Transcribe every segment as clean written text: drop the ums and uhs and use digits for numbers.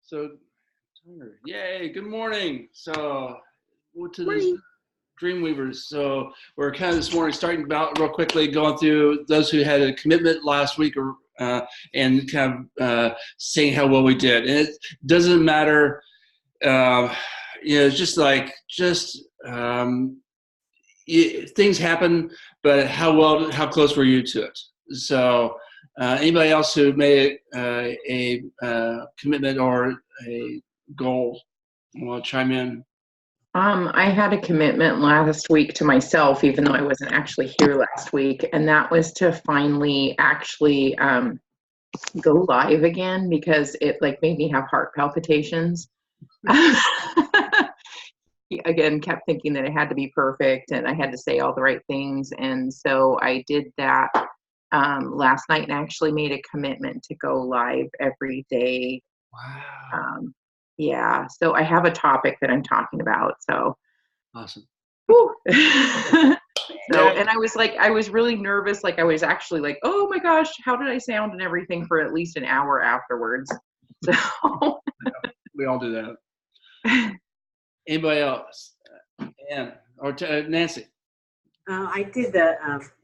So, yay, good morning. So, to this Morning. Dreamweavers. So, we're kind of this morning starting about real quickly, going through those who had a commitment last week and kind of saying how well we did. And it doesn't matter, it's things happen, but how close were you to it? So, anybody else who made a commitment or a goal want to chime in? I had a commitment last week to myself, even though I wasn't actually here last week, and that was to finally actually go live again because it made me have heart palpitations. Again, kept thinking that it had to be perfect and I had to say all the right things, and so I did that last night and actually made a commitment to go live every day. Wow. Yeah, so I have a topic that I'm talking about. So, Awesome. And I was really nervous. I was actually oh my gosh, how did I sound and everything for at least an hour afterwards. So we all do that. Anybody else? Ann or Nancy? I did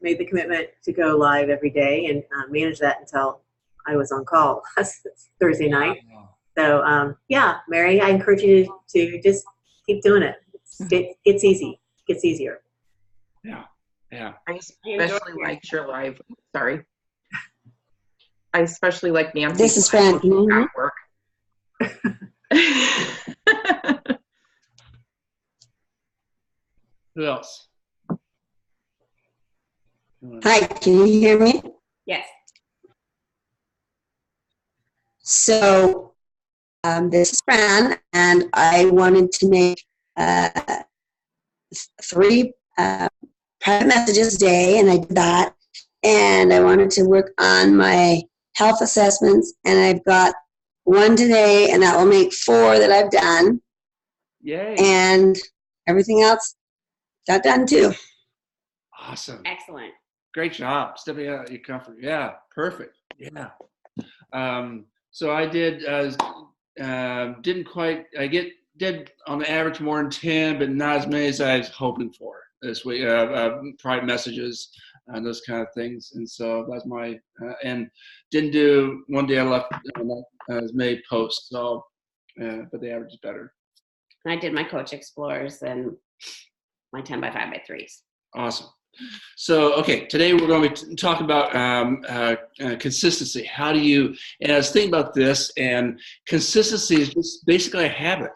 made the commitment to go live every day and manage that until I was on call last Thursday night. Wow. So Mary, I encourage you to just keep doing it. It's easy. It gets easier. Yeah. I especially liked your live. Sorry. I especially like Nancy. This is Fran. At work. Who else? Hi, can you hear me? Yes. So this is Fran, and I wanted to make 3 private messages a day, and I did that. And I wanted to work on my health assessments, and I've got 1 today, and that will make 4 that I've done. Yay. And everything else got done too. Awesome. Excellent. Great job. Stepping out of your comfort. Yeah, perfect. Yeah. So I did, did on the average more than 10, but not as many as I was hoping for this week. Private messages and those kind of things. And so that's and didn't do one day I left not as many posts. So, but the average is better. I did my Coach Explorers and my 10 by 5 by 3s. Awesome. So, okay, today we're going to be talking about consistency. How do you, and I was thinking about this, and consistency is just basically a habit.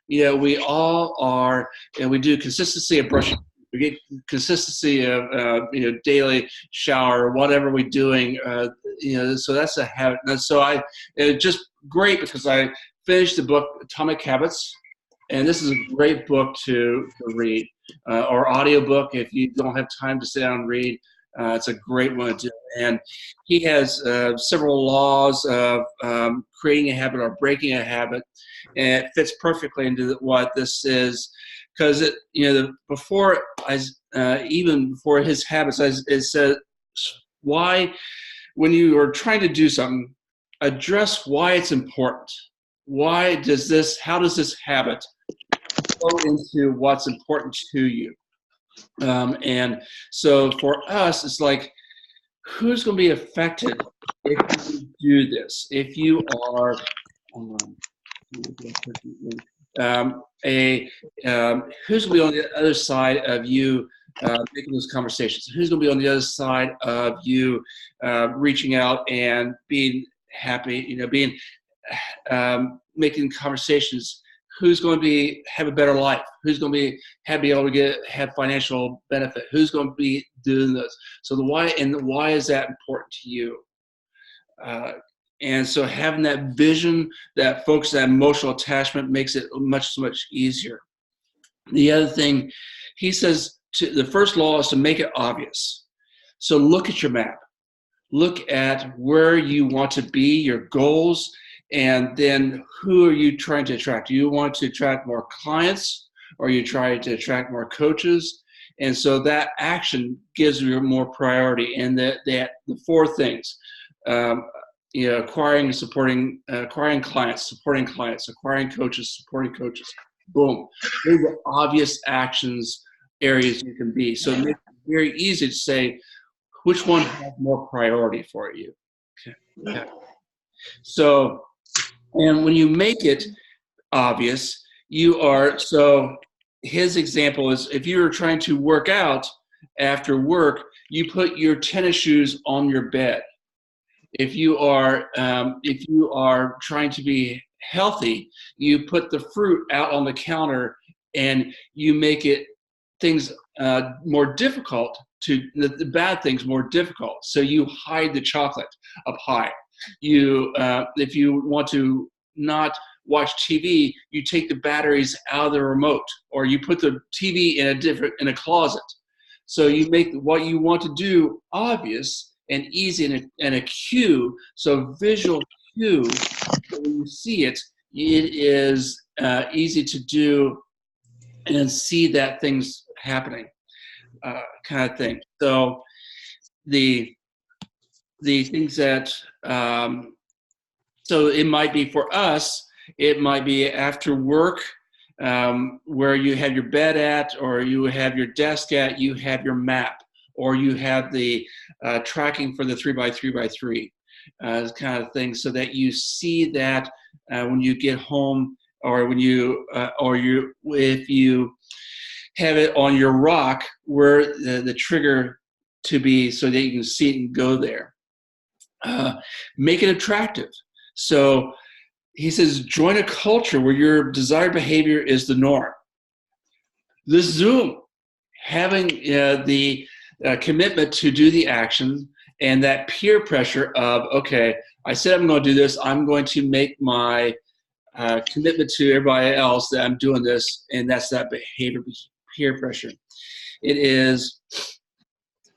We all are, and we do consistency of brushing. We get consistency of, daily shower, whatever we're doing, so that's a habit. And so it's just great because I finished the book, Atomic Habits, and this is a great book to read. Or audiobook if you don't have time to sit down and read. It's a great one to do. And he has several laws of creating a habit or breaking a habit, and it fits perfectly into what this is. Because even before his habits, it said why, when you are trying to do something, address why it's important. How does this habit go into what's important to you? And so for us, it's like, who's going to be affected if you do this? If you are, who's going to be on the other side of you making those conversations? Who's going to be on the other side of you reaching out and being happy? Making conversations. Who's going to have a better life? Who's going to be able to have financial benefit? Who's going to be doing this? So the why is that important to you? And so having that vision, that focus, that emotional attachment makes it much easier. The other thing, he says, the first law is to make it obvious. So look at your map. Look at where you want to be, your goals, and then who are you trying to attract? Do you want to attract more clients, or are you trying to attract more coaches? And so that action gives you more priority. And the 4 things, acquiring and supporting, acquiring clients, supporting clients, acquiring coaches, supporting coaches. Boom. Those are obvious actions areas you can be. So it makes it very easy to say which one has more priority for you. Okay. Yeah. So, and when you make it obvious, so his example is if you were trying to work out after work, you put your tennis shoes on your bed. If you are trying to be healthy, you put the fruit out on the counter and you make it things more difficult the bad things more difficult. So you hide the chocolate up high. If you want to not watch TV, you take the batteries out of the remote, or you put the TV in a closet. So you make what you want to do obvious and easy and a cue. So visual cue, so when you see it, it is easy to do and see that things happening, kind of thing. So the things that so it might be for us, it might be after work, where you have your bed at, or you have your desk at, you have your map, or you have the tracking for the 3x3x3 kind of thing, so that you see that when you get home, or when if you have it on your rock where the trigger to be, so that you can see it and go there. Make it attractive. So he says, join a culture where your desired behavior is the norm. This Zoom, having the commitment to do the action, and that peer pressure of, okay, I said I'm going to do this, I'm going to make my commitment to everybody else that I'm doing this, and that's that behavior, peer pressure. It is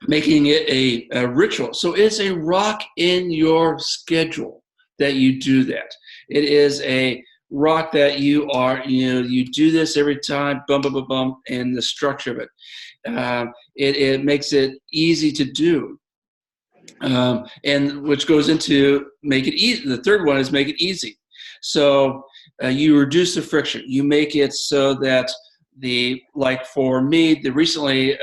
making it a ritual. So it's a rock in your schedule that you do that. It is a rock that you do this every time, bum, bum, bum, bum, and the structure of it. It makes it easy to do. And which goes into make it easy. The third one is make it easy. So you reduce the friction. You make it so that like for me, recently,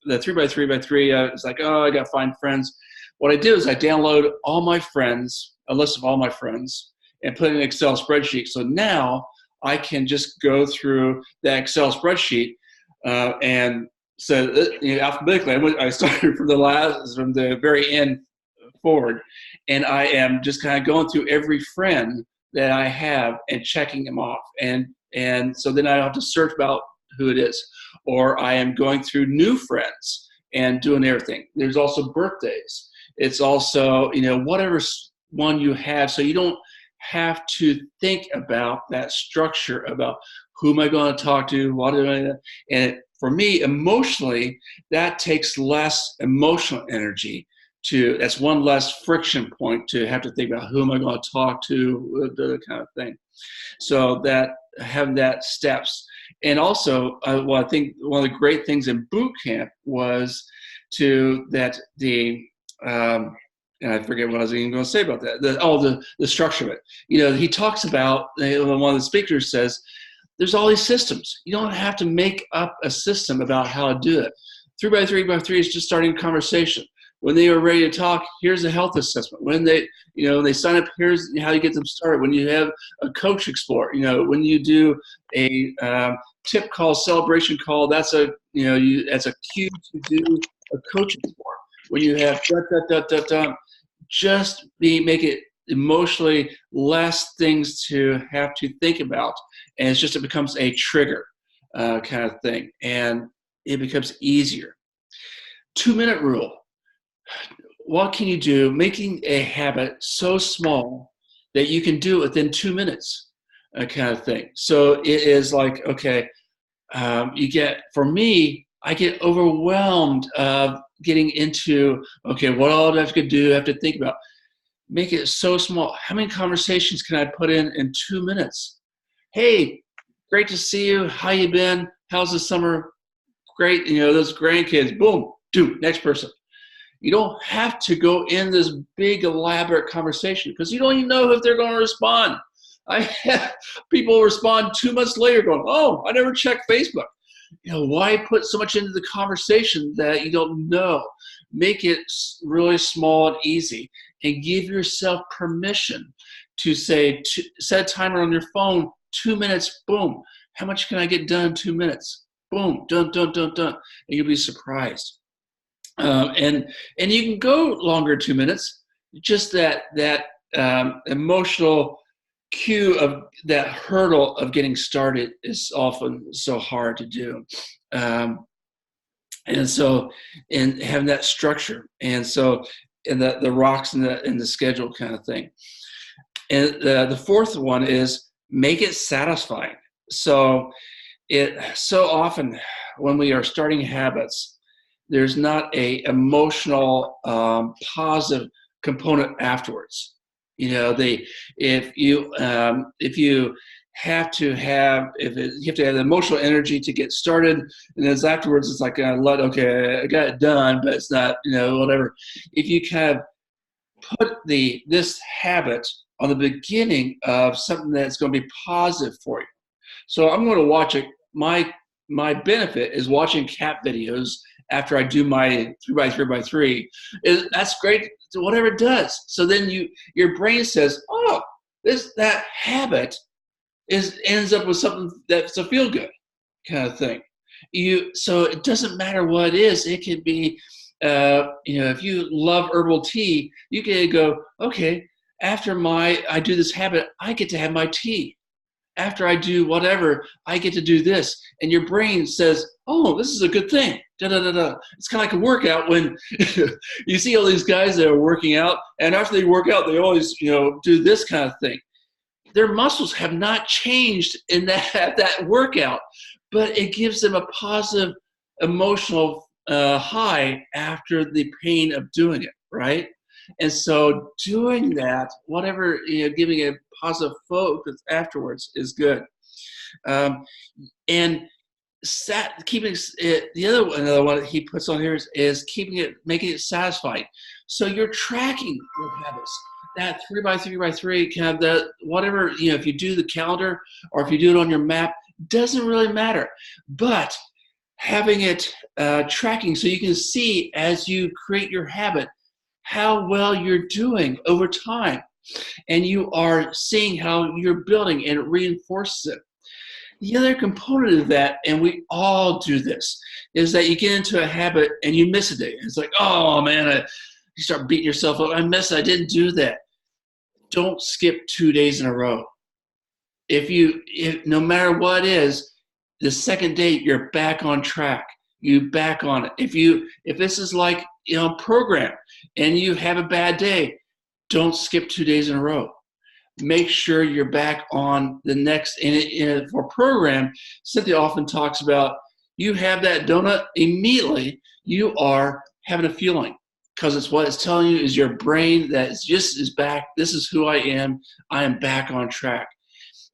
the 3x3x3, it's like, oh, I got to find friends. What I do is I download all my friends, a list of all my friends, and put in an Excel spreadsheet. So now I can just go through the Excel spreadsheet and so alphabetically, I started from the very end forward, and I am just kind of going through every friend that I have and checking them off. And so then I don't have to search about who it is. Or I am going through new friends and doing everything. There's also birthdays. It's also, whatever one you have. So you don't have to think about that structure about who am I going to talk to, what am I, and for me, emotionally, that takes less emotional energy that's one less friction point to have to think about who am I going to talk to, the kind of thing. So that having that steps. And also, I think one of the great things in boot camp was and I forget what I was even going to say about that. The structure of it. He talks about, one of the speakers says, there's all these systems. You don't have to make up a system about how to do it. 3x3x3 is just starting a conversation. When they are ready to talk, here's a health assessment. When they sign up, here's how you get them started. When you have a coach explore, when you do a tip call, celebration call, that's a cue to do a coach explore. When you have just make it emotionally less things to have to think about, and it becomes a trigger kind of thing, and it becomes easier. 2-minute rule. What can you do making a habit so small that you can do it within 2 minutes, kind of thing? So it is like, okay, for me, I get overwhelmed of getting into, okay, what all do I have to do? I have to think about. Make it so small. How many conversations can I put in 2 minutes? Hey, great to see you. How you been? How's the summer? Great. Those grandkids. Boom. Next person. You don't have to go in this big elaborate conversation because you don't even know if they're going to respond. I have people respond 2 months later going, oh, I never checked Facebook. Why put so much into the conversation that you don't know? Make it really small and easy, and give yourself permission to say, set a timer on your phone, 2 minutes, boom. How much can I get done in 2 minutes? Boom, done. And you'll be surprised. And you can go longer 2 minutes. Just that emotional cue of that hurdle of getting started is often so hard to do. And having that structure, and the rocks in the schedule kind of thing. And the fourth one is make it satisfying. So often when we are starting habits, there's not a emotional positive component afterwards. If you have to have the emotional energy to get started, and then afterwards it's like, okay, I got it done, but it's not, whatever. If you kind of put this habit on the beginning of something that's going to be positive for you. So I'm going to watch it. My benefit is watching cat videos after I do my 3x3x3. That's great, whatever it does. So then your brain says, oh, that habit ends up with something that's a feel good kind of thing. So it doesn't matter what it is. It could be, if you love herbal tea, you can go, okay, after I do this habit, I get to have my tea. After I do whatever, I get to do this. And your brain says, oh, this is a good thing. Da, da, da, da. It's kind of like a workout when you see all these guys that are working out, and after they work out, they always, do this kind of thing. Their muscles have not changed in that workout, but it gives them a positive emotional high after the pain of doing it, right? And so doing that, whatever, giving a positive focus afterwards is good. And keeping it, another one he puts on here is making it satisfying. So you're tracking your habits. That 3x3x3, kind of that, whatever, if you do the calendar or if you do it on your map, doesn't really matter. But having it tracking so you can see as you create your habit how well you're doing over time, and you are seeing how you're building, and it reinforces it. The other component of that, and we all do this, is that you get into a habit and you miss a day. It's like, oh man, you start beating yourself up. I didn't do that. Don't skip 2 days in a row. If no matter what it is, the second day you're back on track. You back on it. If this is like program and you have a bad day, don't skip 2 days in a row. Make sure you're back on the next. And for program, Cynthia often talks about you have that donut immediately. You are having a feeling because it's what it's telling you is your brain that is back. This is who I am. I am back on track.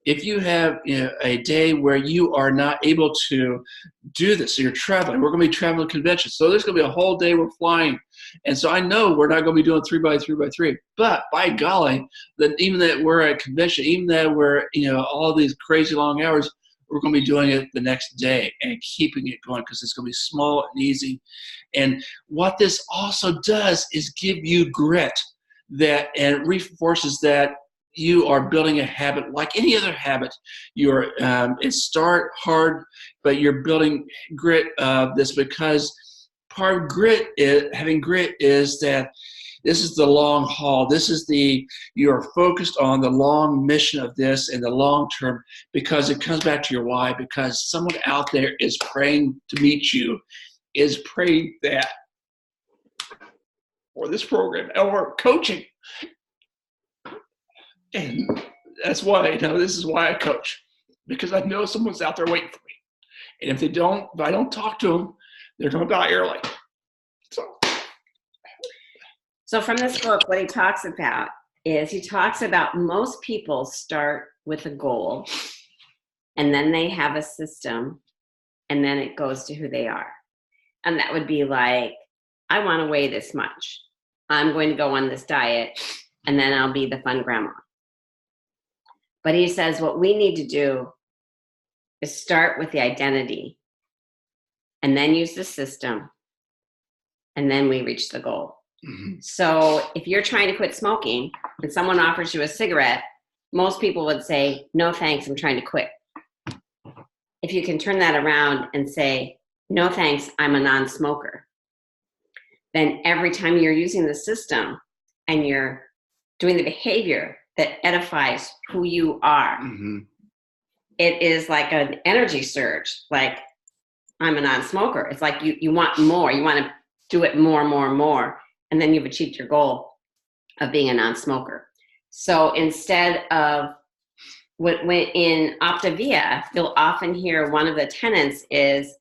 If you have a day where you are not able to do this, so you're traveling, we're going to be traveling to conventions. So there's going to be a whole day we're flying. And so I know we're not going to be doing 3x3x3, but by golly, that even that we're at convention, even that we're, all these crazy long hours, we're going to be doing it the next day and keeping it going because it's going to be small and easy. And what this also does is give you grit and reinforces that you are building a habit like any other habit. It start hard, but you're building grit this because part of having grit is that this is the long haul. You are focused on the long mission of this and the long term because it comes back to your why, because someone out there is praying to meet you, is praying that for this program or coaching. And that's why, this is why I coach, because I know someone's out there waiting for me. And if I don't talk to them, they're going to die early. So from this book, what he talks about most people start with a goal, and then they have a system, and then it goes to who they are. And that would be like I want to weigh this much. I'm going to go on this diet, and then I'll be the fun grandma. But he says what we need to do is start with the identity and then use the system, and then we reach the goal. So if you're trying to quit smoking and someone offers you a cigarette, most people would say, no thanks, I'm trying to quit. If you can turn that around and say, no thanks, I'm a non-smoker, then every time you're using the system and you're doing the behavior that edifies who you are, it is like an energy surge. Like, I'm a non-smoker. It's like you want more. You want to do it more, more, more. And then you've achieved your goal of being a non-smoker. So instead of when in Optavia, you'll often hear one of the tenets is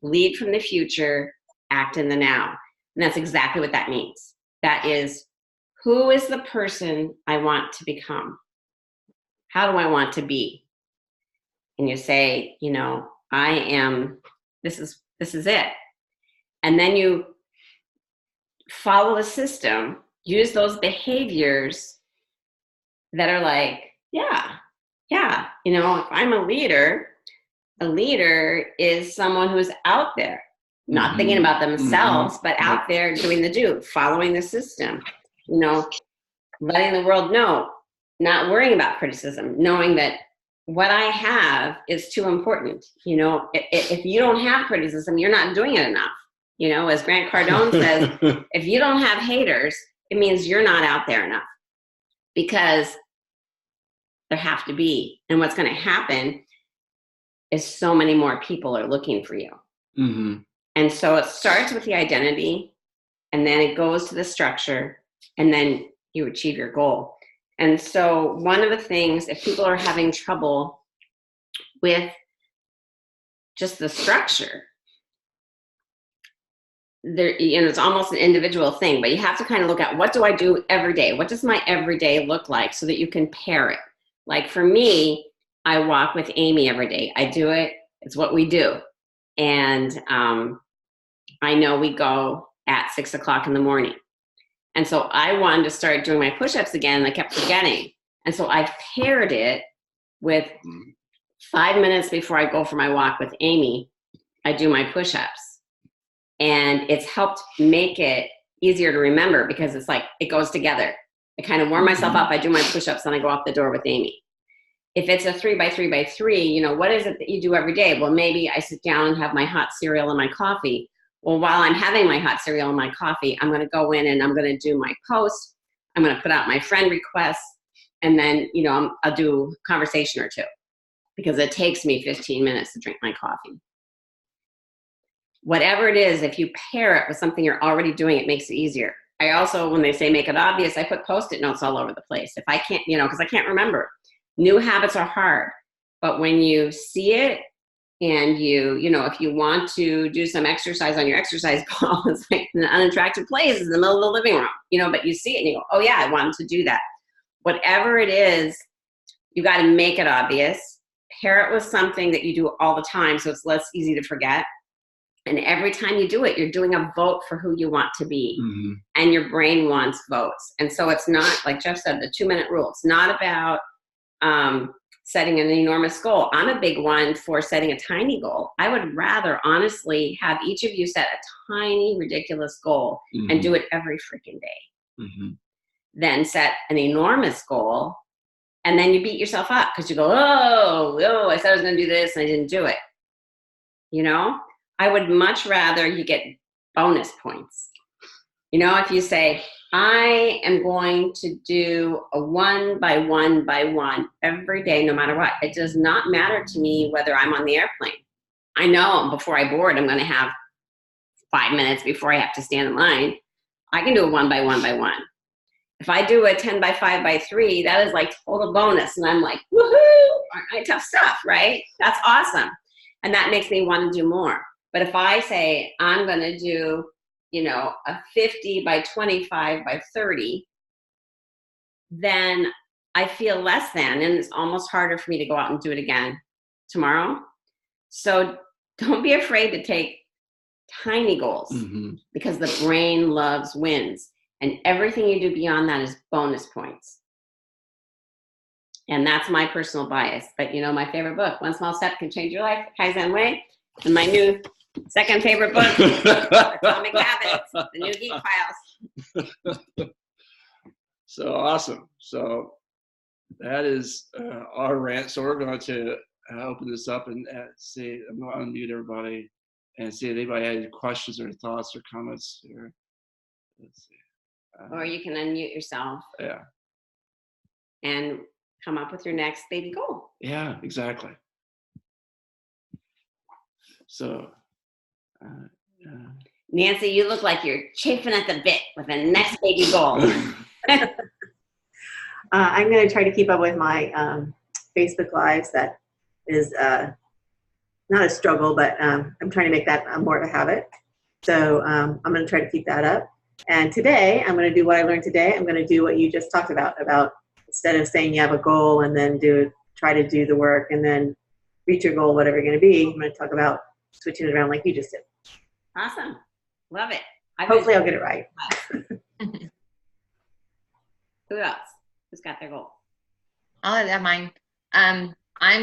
lead from the future, act in the now. And that's exactly what that means. That is, who is the person I want to become? How do I want to be? And you say, you know, I am, this is it. And then you follow the system, use those behaviors that are like, yeah, you know, if I'm a leader is someone who's out there, not thinking about themselves, but out there doing the do, following the system, you know, letting the world know, not worrying about criticism, knowing that what I have is too important. You know, if you don't have criticism, you're not doing it enough. You know, as Grant Cardone says, if you don't have haters, it means you're not out there enough, because there have to be. And what's going to happen is so many more people are looking for you. And so it starts with the identity, and then it goes to the structure, and then you achieve your goal. And so one of the things, if people are having trouble with just the structure, there, you know, it's almost an individual thing, but you have to kind of look at, what do I do every day? What does my everyday look like, so that you can pair it? Like for me, I walk with Amy every day. I do it. It's what we do. And I know we go at 6 o'clock in the morning. And so I wanted to start doing my push-ups again, and I kept forgetting. And so I paired it with 5 minutes before I go for my walk with Amy, I do my push-ups. And it's helped make it easier to remember, because it's like, it goes together. I kind of warm myself up, I do my push-ups, and I go out the door with Amy. If it's a 3x3x3, you know, what is it that you do every day? Well, maybe I sit down and have my hot cereal and my coffee. Well, while I'm having my hot cereal and my coffee, I'm going to go in and I'm going to do my post. I'm going to put out my friend requests. And then, you know, I'll do a conversation or two, because it takes me 15 minutes to drink my coffee. Whatever it is, if you pair it with something you're already doing, it makes it easier. I also, when they say make it obvious, I put Post-it notes all over the place. If I can't, you know, because I can't remember. New habits are hard. But when you see it, and you know, if you want to do some exercise on your exercise ball, it's like an unattractive place in the middle of the living room, you know, but you see it and you go, oh yeah, I wanted to do that. Whatever it is, you got to make it obvious. Pair it with something that you do all the time, so it's less easy to forget. And every time you do it, you're doing a vote for who you want to be. And your brain wants votes. And so it's not, like Jeff said, the 2-minute rule. It's not about setting an enormous goal. I'm a big one for setting a tiny goal. I would rather honestly have each of you set a tiny, ridiculous goal and do it every freaking day. Than set an enormous goal, and then you beat yourself up because you go, oh, I said I was going to do this and I didn't do it. You know, I would much rather you get bonus points. You know, if you say, I am going to do a 1 by 1 by 1 every day, no matter what. It does not matter to me whether I'm on the airplane. I know before I board, I'm going to have 5 minutes before I have to stand in line. I can do a 1 by 1 by 1. If I do a 10 by 5 by 3, that is like total bonus. And I'm like, woohoo, aren't I tough stuff, right? That's awesome. And that makes me want to do more. But if I say I'm going to do, you know, a 50 by 25 by 30, then I feel less than, and it's almost harder for me to go out and do it again tomorrow. So don't be afraid to take tiny goals, Mhm. because the brain loves wins. And everything you do beyond that is bonus points. And that's my personal bias. But you know, my favorite book, One Small Step Can Change Your Life, Kaizen Way, and my new second favorite book, Atomic Habits, The New Geek Files. So awesome. So that is our rant. So we're going to open this up and see, I'm going to unmute everybody and see if anybody had any questions or thoughts or comments here. Let's see. Or you can unmute yourself Yeah. and come up with your next baby goal. Yeah, exactly. So, Nancy, you look like you're chafing at the bit with the next baby goal. I'm going to try to keep up with my Facebook Lives. That is not a struggle, but I'm trying to make that more of a habit. So I'm going to try to keep that up. And today, I'm going to do what I learned today. I'm going to do what you just talked about instead of saying you have a goal and then try to do the work and then reach your goal, whatever you're going to be. I'm going to talk about switching it around like you just did. Awesome. Love it. Hopefully I'll get it right. Who else? Who's got their goal? I'll have mine. I'm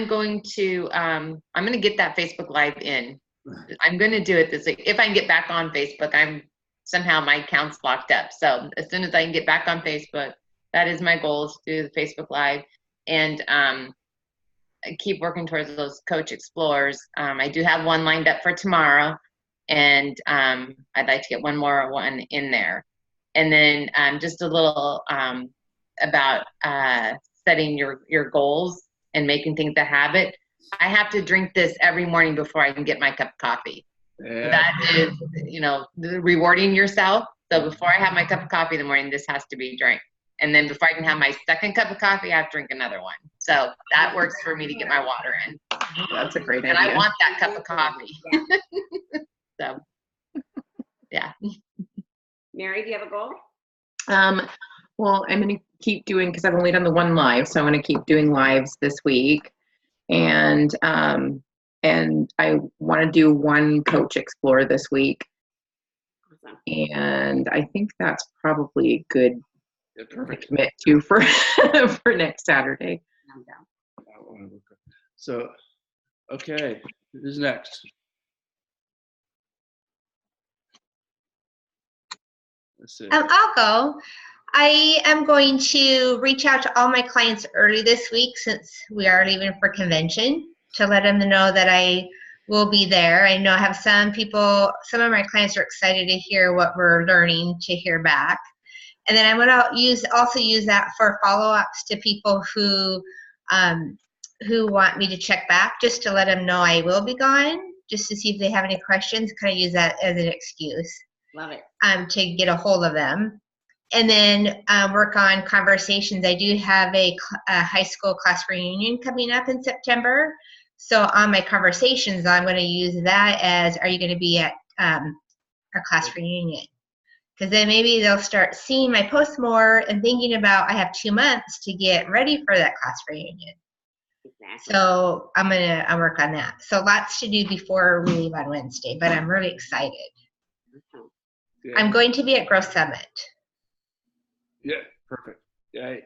going to get that Facebook Live in. I'm going to do it this week. If I can get back on Facebook, somehow my account's locked up. So as soon as I can get back on Facebook, that is my goal, is to do the Facebook Live and keep working towards those Coach Explorers. I do have one lined up for tomorrow, and I'd like to get one more in there. And then just a little about setting your goals and making things a habit. I have to drink this every morning before I can get my cup of coffee. yeah. That is, rewarding yourself. So before I have my cup of coffee in the morning, this has to be drank. And then before I can have my second cup of coffee, I have to drink another one. So that works for me to get my water in. That's a great idea. And I want that cup of coffee. So, yeah. Mary, do you have a goal? Well, I'm going to keep doing, because I've only done the one live, so I'm going to keep doing lives this week. And I want to do one Coach Explore this week. Awesome. And I think that's probably a good Yeah, to perfect. commit to for for next Saturday. I'm down. So, okay, who's next? Let's see. I'll go. I am going to reach out to all my clients early this week, since we are leaving for convention, to let them know that I will be there. I know I have some of my clients are excited to hear what we're learning, to hear back. And then I'm going to also use that for follow-ups to people who want me to check back, just to let them know I will be gone, just to see if they have any questions. Kind of use that as an excuse. Love it. To get a hold of them. And then work on conversations. I do have a high school class reunion coming up in September. So on my conversations, I'm going to use that as, are you going to be at our class reunion? Because then maybe they'll start seeing my posts more and thinking about, I have 2 months to get ready for that class reunion. Exactly. So I'm going to work on that. So lots to do before we leave on Wednesday, but I'm really excited. Awesome. Yeah. I'm going to be at Growth Summit. Yeah, perfect. Yay.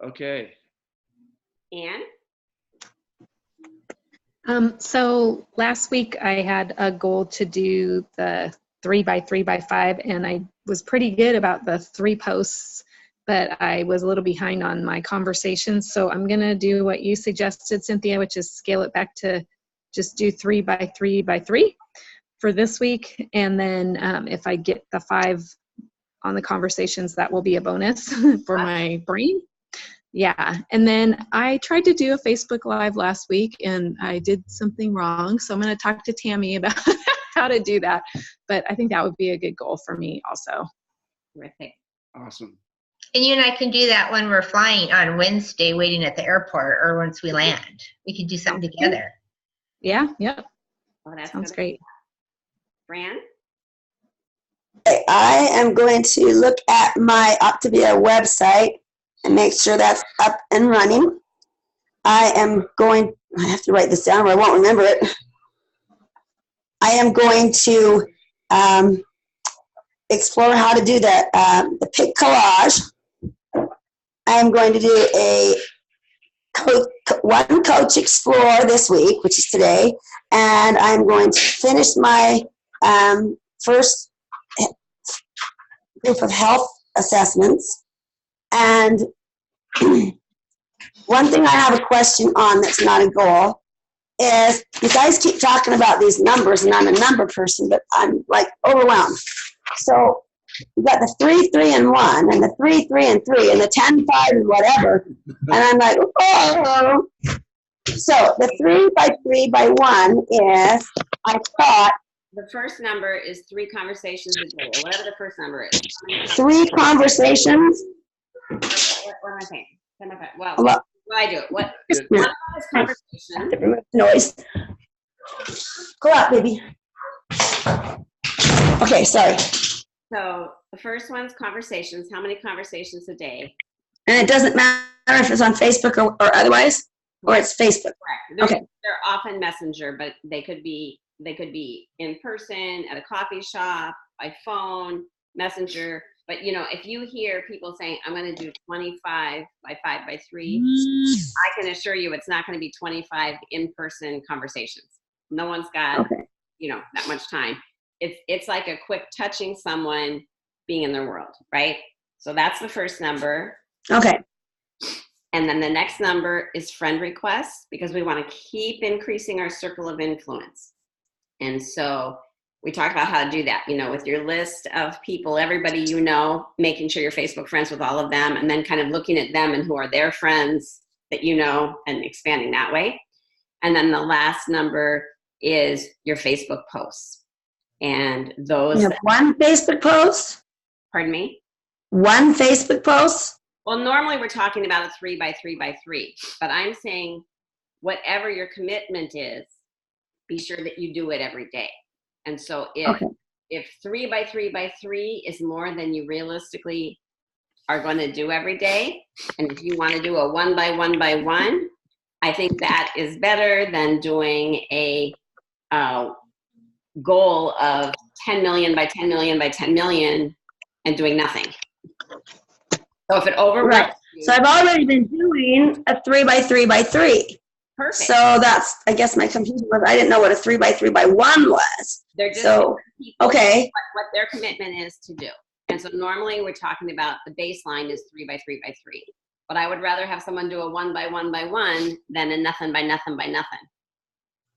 Okay. Anne? So last week I had a goal to do the 3x3x5, and I was pretty good about the 3 posts, but I was a little behind on my conversations. So I'm going to do what you suggested, Cynthia, which is scale it back to just do 3x3x3 for this week. And then if I get the 5 on the conversations, that will be a bonus for my brain. Yeah. And then I tried to do a Facebook Live last week and I did something wrong. So I'm going to talk to Tammy about how to do that. But I think that would be a good goal for me also. Terrific. Awesome. And you and I can do that when we're flying on Wednesday, waiting at the airport, or once we land. We could do something together. Yeah. Yep. Oh, that Sounds great. Fran? I am going to look at my Optavia website and make sure that's up and running. I have to write this down or I won't remember it. I am going to explore how to do the pig collage. I am going to do one coach explore this week, which is today, and I'm going to finish my first group of health assessments. And one thing I have a question on that's not a goal is you guys keep talking about these numbers, and I'm a number person, but I'm like overwhelmed. So you got the 3, 3, and 1, and the 3, 3, and 3, and the 10, 5, and whatever. And I'm like, oh. So the 3 by 3 by 1 is, I thought, The first number is 3 conversations a day, or whatever the first number is. 3 conversations. What am I saying? Well, Well, I do it. One yeah. of them is conversation. Remove the noise. Go out, baby. Okay, sorry. So the first one's conversations. How many conversations a day? And it doesn't matter if it's on Facebook or otherwise, or it's Facebook. Correct. Okay. They're often messenger, but they could be in person, at a coffee shop, by phone, messenger. But if you hear people saying, I'm going to do 25 by 5 by 3, I can assure you it's not going to be 25 in-person conversations. No one's got, that much time. It's like a quick touching someone, being in their world, right? So that's the first number. Okay. And then the next number is friend requests, because we want to keep increasing our circle of influence. And so we talked about how to do that, with your list of people, everybody making sure you're Facebook friends with all of them, and then kind of looking at them and who are their friends that and expanding that way. And then the last number is your Facebook posts. And those... You have one Facebook post? Pardon me? One Facebook post? Well, normally we're talking about a 3 by 3 by 3, but I'm saying whatever your commitment is, be sure that you do it every day. And so if 3 by 3 by 3 is more than you realistically are going to do every day, and if you want to do a 1 by 1 by 1, I think that is better than doing a goal of 10 million by 10 million by 10 million and doing nothing. So if it overwhelms you, So I've already been doing a 3 by 3 by 3. perfect. So that's, I guess my confusion was I didn't know what a 3 by 3 by 1 was. They're just So, people okay. what their commitment is to do. And so normally we're talking about the baseline is 3 by 3 by 3. But I would rather have someone do a 1 by 1 by 1 than a nothing by nothing by nothing.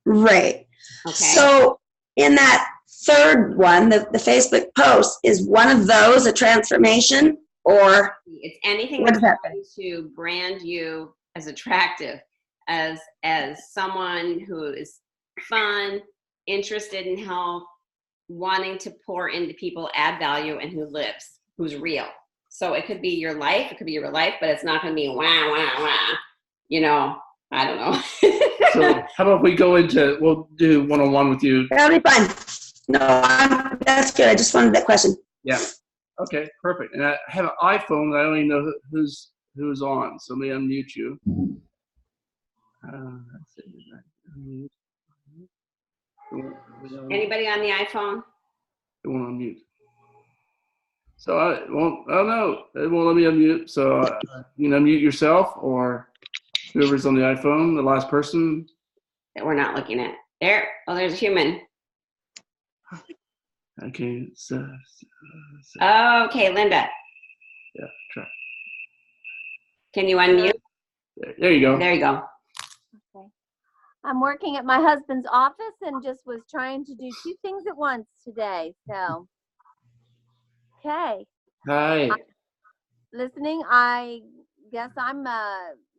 Right. Okay. So in that third one, the Facebook post, is one of those a transformation, or it's anything what's that's that? going to brand you as attractive, as someone who is fun, interested in health, wanting to pour into people, add value, and who's real. So it could be your life, but it's not going to be wah, wah, wah. I don't know. So how about we go we'll do one-on-one with you. That'll be fun. No, that's good. I just wanted that question. Yeah. Okay, perfect. And I have an iPhone that I don't even know who's on. So let me unmute you. Anybody on the iPhone? It won't unmute. So I don't know. It won't let me unmute. So you can unmute yourself or whoever's on the iPhone, the last person. That we're not looking at. There. Oh, there's a human. Okay. Okay, Linda. Yeah, try. Can you unmute? There you go. There you go. Okay. I'm working at my husband's office and just was trying to do 2 things at once today. So, okay. Hi. Listening, I guess I'm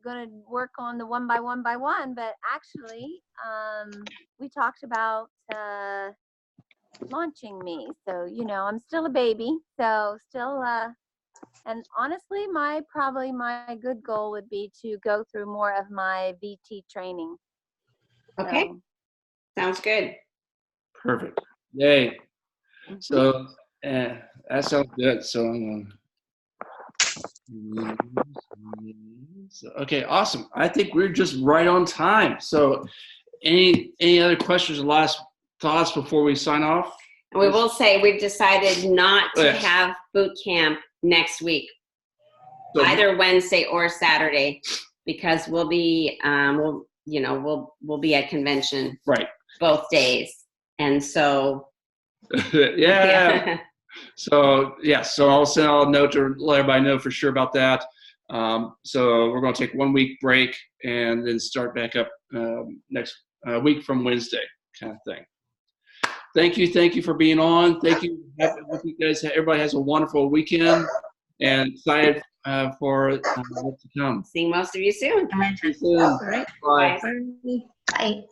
going to work on the 1 by 1 by 1, but actually, we talked about launching me. So, I'm still a baby. So, still, and honestly, probably my good goal would be to go through more of my VT training. Okay. So, Sounds good. Perfect. Yay. So that sounds good. So I'm okay, awesome. I think we're just right on time. So any other questions or last thoughts before we sign off? And we will say we've decided not to Yes. have boot camp next week, So- either Wednesday or Saturday, because we'll be we'll be at convention Right. both days, and so Yeah. So I'll send out a note to let everybody know for sure about that. So we're going to take 1 week break and then start back up next week from Wednesday, kind of thing. Thank you for being on. Thank you. Hope you guys, everybody has a wonderful weekend, and excited for what's to come. seeing most of you soon. See you soon. All right. Bye. Bye. Bye.